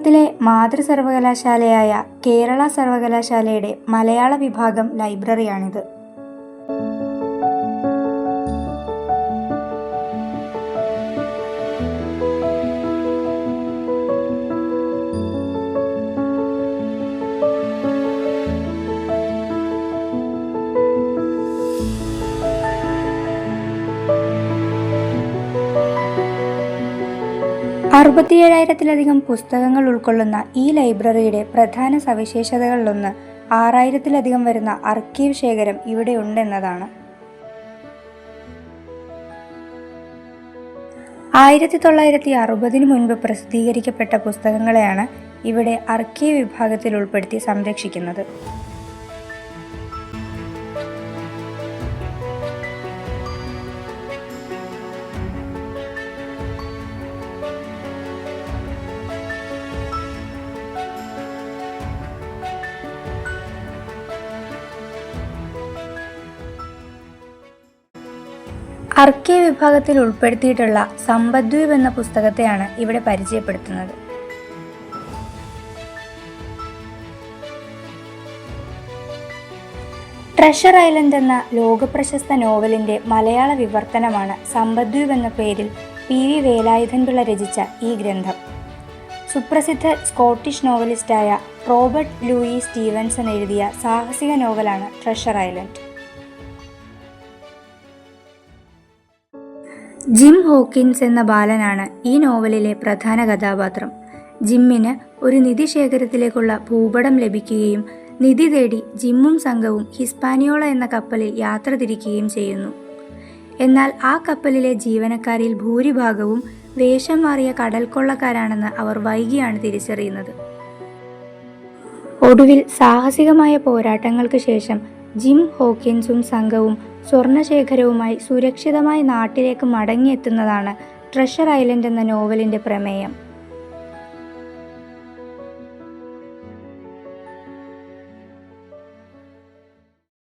കേരളത്തിലെ മാതൃ സർവകലാശാലയായ കേരള സർവകലാശാലയുടെ മലയാള വിഭാഗം ലൈബ്രറിയാണിത്. അറുപത്തിയേഴായിരത്തിലധികം പുസ്തകങ്ങൾ ഉൾക്കൊള്ളുന്ന ഈ ലൈബ്രറിയുടെ പ്രധാന സവിശേഷതകളിലൊന്ന് 6000-ത്തിലധികം വരുന്ന ആർക്കൈവ് ശേഖരം ഇവിടെ ഉണ്ടെന്നതാണ്. 1960 മുൻപ് പ്രസിദ്ധീകരിക്കപ്പെട്ട പുസ്തകങ്ങളെയാണ് ഇവിടെ ആർക്കൈവ് വിഭാഗത്തിൽ ഉൾപ്പെടുത്തി സംരക്ഷിക്കുന്നത്. ആർക്കൈവ് വിഭാഗത്തിൽ ഉൾപ്പെടുത്തിയിട്ടുള്ള സമ്പദ്ദ്വീപ് എന്ന പുസ്തകത്തെയാണ് ഇവിടെ പരിചയപ്പെടുത്തുന്നത്. ട്രഷർ ഐലൻഡ് എന്ന ലോകപ്രശസ്ത നോവലിന്റെ മലയാള വിവർത്തനമാണ് സമ്പദ്ദ്വീപ് എന്ന പേരിൽ PV വേലായുധൻപിള്ള രചിച്ച ഈ ഗ്രന്ഥം. സുപ്രസിദ്ധ സ്കോട്ടിഷ് നോവലിസ്റ്റായ റോബർട്ട് ലൂയി സ്റ്റീവൻസൺ എഴുതിയ സാഹസിക നോവലാണ് ട്രഷർ ഐലൻഡ്. ജിം ഹോക്കിൻസ് എന്ന ബാലനാണ് ഈ നോവലിലെ പ്രധാന കഥാപാത്രം. ജിമ്മിന് ഒരു നിധി ശേഖരത്തിലേക്കുള്ള ഭൂപടം ലഭിക്കുകയും നിധി തേടി ജിമ്മും സംഘവും ഹിസ്പാനിയോള എന്ന കപ്പലിൽ യാത്ര തിരിക്കുകയും ചെയ്യുന്നു. എന്നാൽ ആ കപ്പലിലെ ജീവനക്കാരിൽ ഭൂരിഭാഗവും വേഷം മാറിയ കടൽക്കൊള്ളക്കാരാണെന്ന് അവർ വൈകിയാണ് തിരിച്ചറിയുന്നത്. ഒടുവിൽ സാഹസികമായ പോരാട്ടങ്ങൾക്ക് ശേഷം ജിം ഹോക്കിൻസും സംഘവും സ്വർണശേഖരവുമായി സുരക്ഷിതമായി നാട്ടിലേക്ക് മടങ്ങിയെത്തുന്നതാണ് ട്രഷർ ഐലൻഡ് എന്ന നോവലിന്റെ പ്രമേയം.